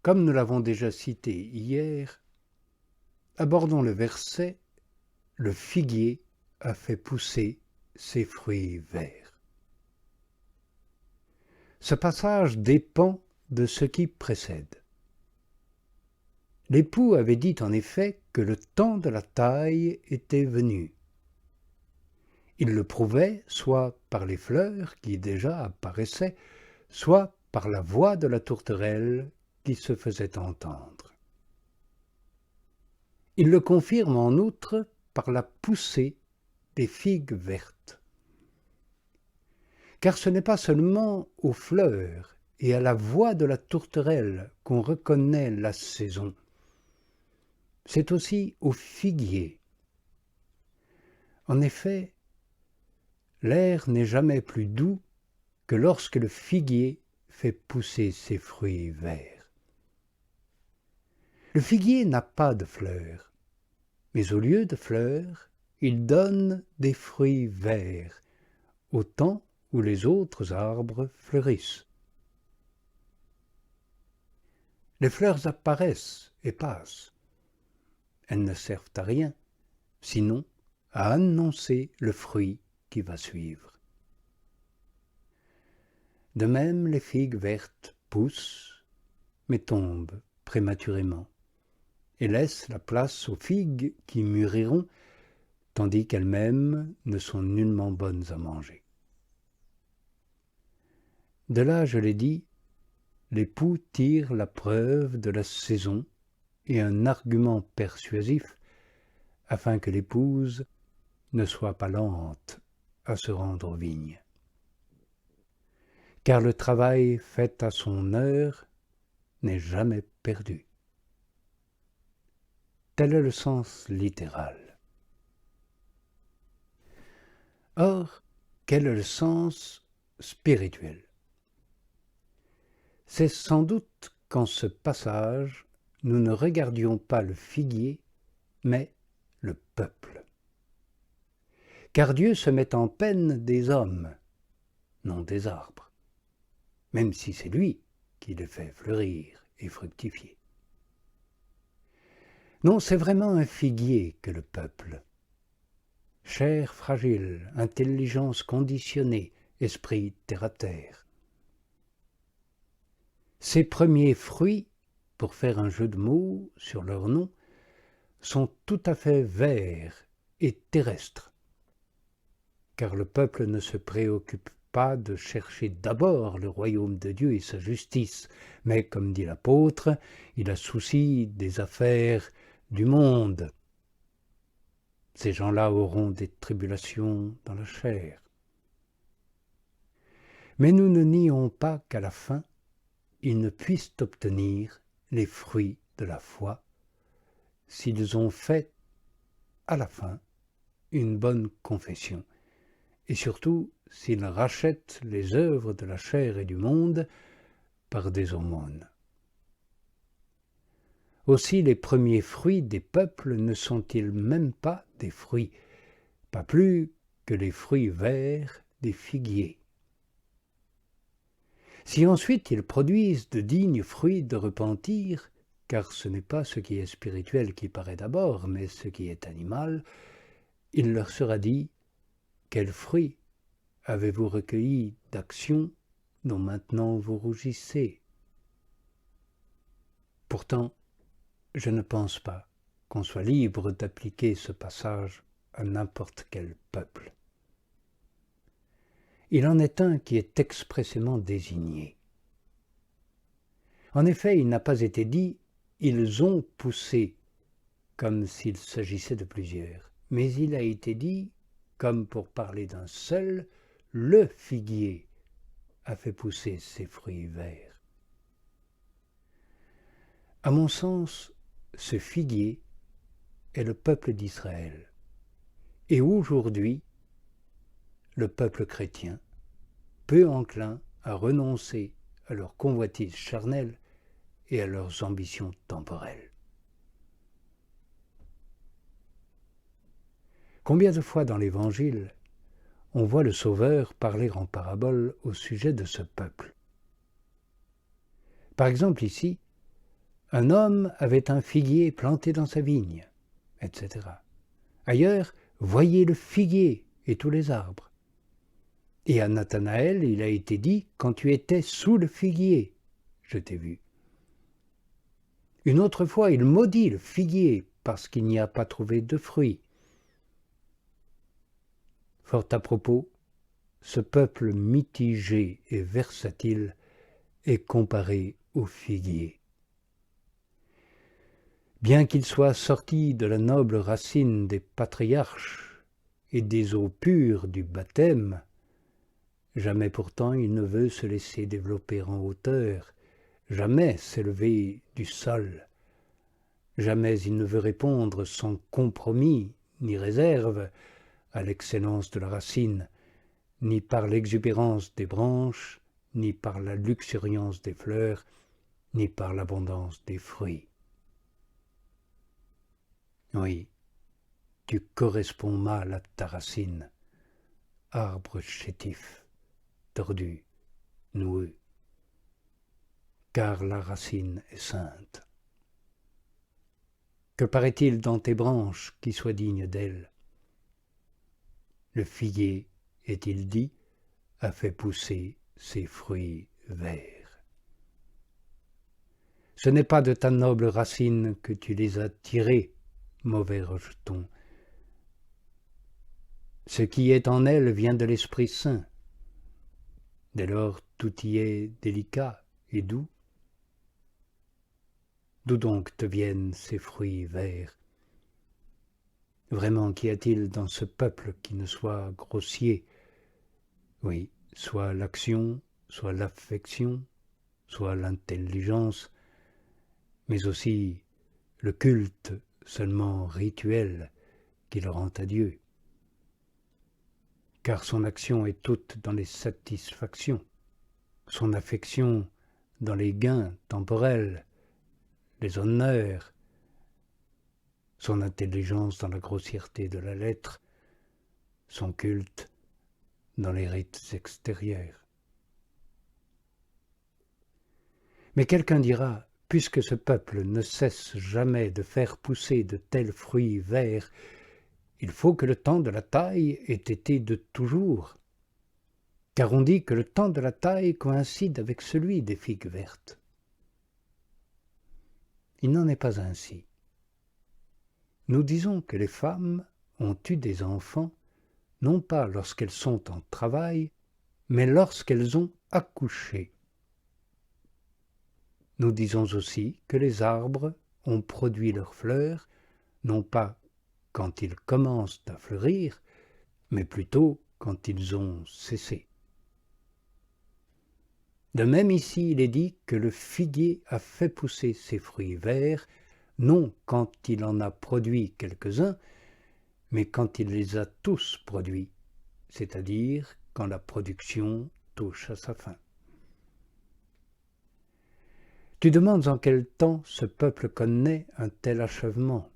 Comme nous l'avons déjà cité hier, abordons le verset « Le figuier a fait pousser ses fruits verts ». Ce passage dépend de ce qui précède. L'époux avait dit en effet que le temps de la taille était venu. Il le prouvait soit par les fleurs qui déjà apparaissaient, soit par la voix de la tourterelle qui se faisait entendre. Il le confirme en outre par la poussée des figues vertes. Car ce n'est pas seulement aux fleurs et à la voix de la tourterelle qu'on reconnaît la saison, c'est aussi au figuier. En effet, l'air n'est jamais plus doux que lorsque le figuier fait pousser ses fruits verts. Le figuier n'a pas de fleurs, mais au lieu de fleurs, il donne des fruits verts, au temps où les autres arbres fleurissent. Les fleurs apparaissent et passent. Elles ne servent à rien, sinon à annoncer le fruit qui va suivre. De même, les figues vertes poussent, mais tombent prématurément, et laissent la place aux figues qui mûriront, tandis qu'elles-mêmes ne sont nullement bonnes à manger. De là, je l'ai dit, l'époux tire la preuve de la saison et un argument persuasif afin que l'épouse ne soit pas lente à se rendre aux vignes. Car le travail fait à son heure n'est jamais perdu. Tel est le sens littéral. Or, quel est le sens spirituel? C'est sans doute qu'en ce passage, nous ne regardions pas le figuier, mais le peuple. Car Dieu se met en peine des hommes, non des arbres, même si c'est lui qui les fait fleurir et fructifier. Non, c'est vraiment un figuier que le peuple. Chair fragile, intelligence conditionnée, esprit terre-à-terre. Ces premiers fruits, pour faire un jeu de mots sur leur nom, sont tout à fait verts et terrestres. Car le peuple ne se préoccupe pas de chercher d'abord le royaume de Dieu et sa justice, mais, comme dit l'apôtre, il a souci des affaires du monde. Ces gens-là auront des tribulations dans la chair. Mais nous ne nions pas qu'à la fin, ils ne puissent obtenir les fruits de la foi s'ils ont fait, à la fin, une bonne confession, et surtout s'ils rachètent les œuvres de la chair et du monde par des aumônes. Aussi les premiers fruits des peuples ne sont-ils même pas des fruits, pas plus que les fruits verts des figuiers. Si ensuite ils produisent de dignes fruits de repentir, car ce n'est pas ce qui est spirituel qui paraît d'abord, mais ce qui est animal, il leur sera dit « Quels fruits avez-vous recueillis d'action dont maintenant vous rougissez ?» Pourtant, je ne pense pas qu'on soit libre d'appliquer ce passage à n'importe quel peuple. Il en est un qui est expressément désigné. En effet, il n'a pas été dit « ils ont poussé » comme s'il s'agissait de plusieurs, mais il a été dit, comme pour parler d'un seul, le figuier a fait pousser ses fruits verts. À mon sens, ce figuier est le peuple d'Israël. Et aujourd'hui, le peuple chrétien, peu enclin à renoncer à leurs convoitises charnelles et à leurs ambitions temporelles. Combien de fois dans l'Évangile, on voit le Sauveur parler en parabole au sujet de ce peuple. Par exemple ici, un homme avait un figuier planté dans sa vigne, etc. Ailleurs, voyez le figuier et tous les arbres. Et à Nathanaël, il a été dit, quand tu étais sous le figuier, je t'ai vu. Une autre fois, il maudit le figuier parce qu'il n'y a pas trouvé de fruits. Fort à propos, ce peuple mitigé et versatile est comparé au figuier. Bien qu'il soit sorti de la noble racine des patriarches et des eaux pures du baptême, jamais pourtant il ne veut se laisser développer en hauteur, jamais s'élever du sol. Jamais il ne veut répondre sans compromis ni réserve à l'excellence de la racine, ni par l'exubérance des branches, ni par la luxuriance des fleurs, ni par l'abondance des fruits. Oui, tu corresponds mal à ta racine, arbre chétif, tordu, noueux, car la racine est sainte. Que paraît-il dans tes branches qui soient dignes d'elle? Le figuier, est-il dit, a fait pousser ses fruits verts. Ce n'est pas de ta noble racine que tu les as tirés, mauvais rejeton. Ce qui est en elle vient de l'Esprit Saint. Dès lors, tout y est délicat et doux. D'où donc te viennent ces fruits verts? Vraiment, qu'y a-t-il dans ce peuple qui ne soit grossier? Oui, soit l'action, soit l'affection, soit l'intelligence, mais aussi le culte seulement rituel qu'il rend à Dieu. Car son action est toute dans les satisfactions, son affection dans les gains temporels, les honneurs, son intelligence dans la grossièreté de la lettre, son culte dans les rites extérieurs. Mais quelqu'un dira, puisque ce peuple ne cesse jamais de faire pousser de tels fruits verts, il faut que le temps de la taille ait été de toujours, car on dit que le temps de la taille coïncide avec celui des figues vertes. Il n'en est pas ainsi. Nous disons que les femmes ont eu des enfants, non pas lorsqu'elles sont en travail, mais lorsqu'elles ont accouché. Nous disons aussi que les arbres ont produit leurs fleurs, non pas quand ils commencent à fleurir, mais plutôt quand ils ont cessé. De même ici, il est dit que le figuier a fait pousser ses fruits verts, non quand il en a produit quelques-uns, mais quand il les a tous produits, c'est-à-dire quand la production touche à sa fin. Tu demandes en quel temps ce peuple connaît un tel achèvement.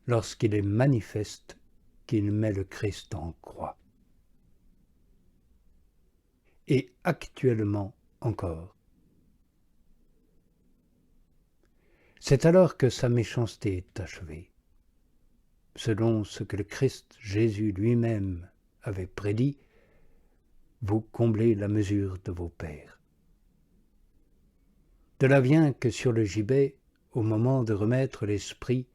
Lorsqu'il est manifeste qu'il met le Christ en croix. Et actuellement encore. C'est alors que sa méchanceté est achevée. Selon ce que le Christ Jésus lui-même avait prédit, vous comblez la mesure de vos pères. De là vient que sur le gibet, au moment de remettre l'esprit,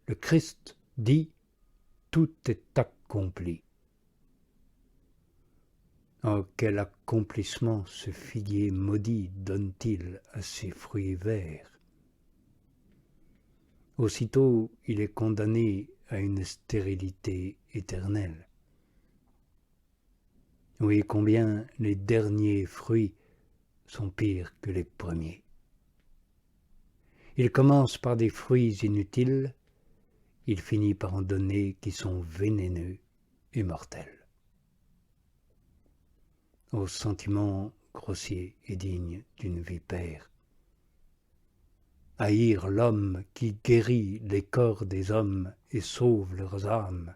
le Christ dit « Tout est accompli ». Oh, quel accomplissement ce figuier maudit donne-t-il à ses fruits verts? Aussitôt, il est condamné à une stérilité éternelle. Oui, combien les derniers fruits sont pires que les premiers. Il commence par des fruits inutiles, il finit par en donner qui sont vénéneux et mortels. Aux sentiments grossiers et dignes d'une vipère. Haïr l'homme qui guérit les corps des hommes et sauve leurs âmes.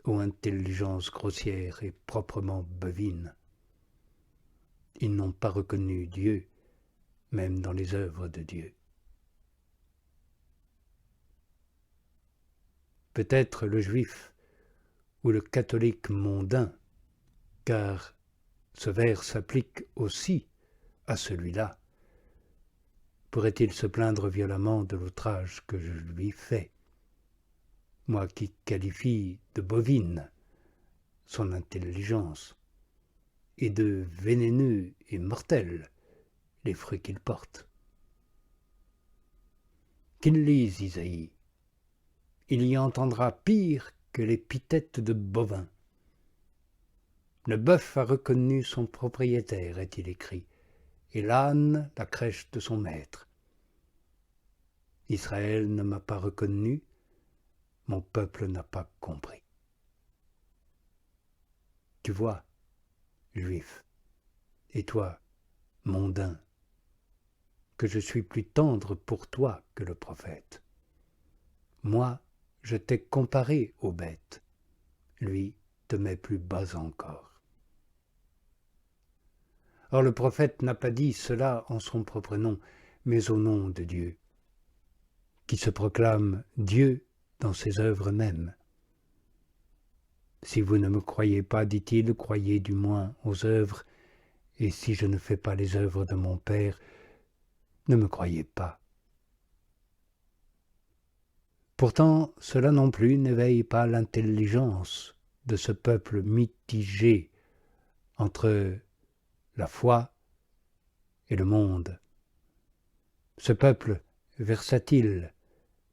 Ô intelligence grossière et proprement bovine. Ils n'ont pas reconnu Dieu, même dans les œuvres de Dieu. Peut-être le juif ou le catholique mondain, car ce vers s'applique aussi à celui-là, pourrait-il se plaindre violemment de l'outrage que je lui fais, moi qui qualifie de bovine son intelligence, et de vénéneux et mortels les fruits qu'il porte. Qu'il lise Isaïe, il y entendra pire que l'épithète de bovin. Le bœuf a reconnu son propriétaire, est-il écrit, et l'âne la crèche de son maître. Israël ne m'a pas reconnu, mon peuple n'a pas compris. Tu vois, juif, et toi, mondain, que je suis plus tendre pour toi que le prophète. Moi, je t'ai comparé aux bêtes, lui te met plus bas encore. Or le prophète n'a pas dit cela en son propre nom, mais au nom de Dieu, qui se proclame Dieu dans ses œuvres mêmes. Si vous ne me croyez pas, dit-il, croyez du moins aux œuvres, et si je ne fais pas les œuvres de mon Père, ne me croyez pas. Pourtant, cela non plus n'éveille pas l'intelligence de ce peuple mitigé entre la foi et le monde. Ce peuple versatile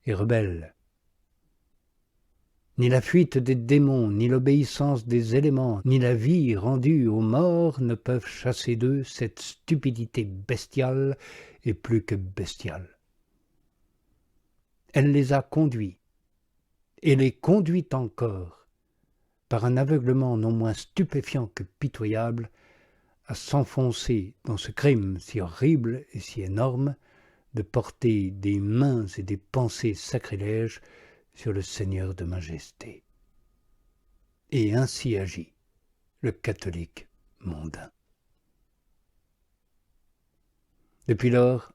et rebelle. Ni la fuite des démons, ni l'obéissance des éléments, ni la vie rendue aux morts ne peuvent chasser d'eux cette stupidité bestiale et plus que bestiale. Elle les a conduits, et les conduit encore, par un aveuglement non moins stupéfiant que pitoyable, à s'enfoncer dans ce crime si horrible et si énorme de porter des mains et des pensées sacrilèges sur le Seigneur de majesté. Et ainsi agit le catholique mondain. Depuis lors,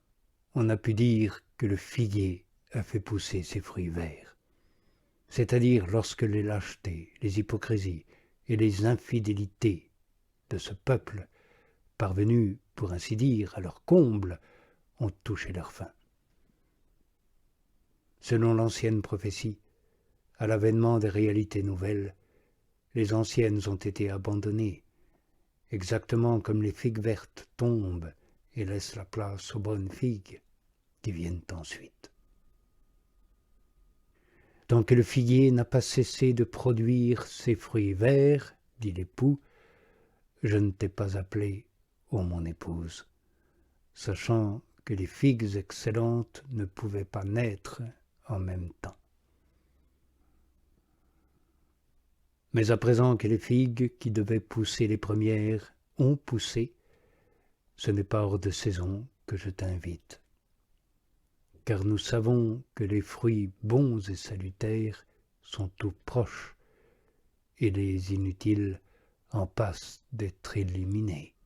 on a pu dire que le figuier a fait pousser ses fruits verts, c'est-à-dire lorsque les lâchetés, les hypocrisies et les infidélités de ce peuple, parvenus, pour ainsi dire, à leur comble, ont touché leur fin. Selon l'ancienne prophétie, à l'avènement des réalités nouvelles, les anciennes ont été abandonnées, exactement comme les figues vertes tombent et laissent la place aux bonnes figues qui viennent ensuite. Tant que le figuier n'a pas cessé de produire ses fruits verts, dit l'époux, je ne t'ai pas appelé, ô mon épouse, sachant que les figues excellentes ne pouvaient pas naître en même temps. Mais à présent que les figues qui devaient pousser les premières ont poussé, ce n'est pas hors de saison que je t'invite. Car nous savons que les fruits bons et salutaires sont tout proches, et les inutiles en passent d'être éliminés.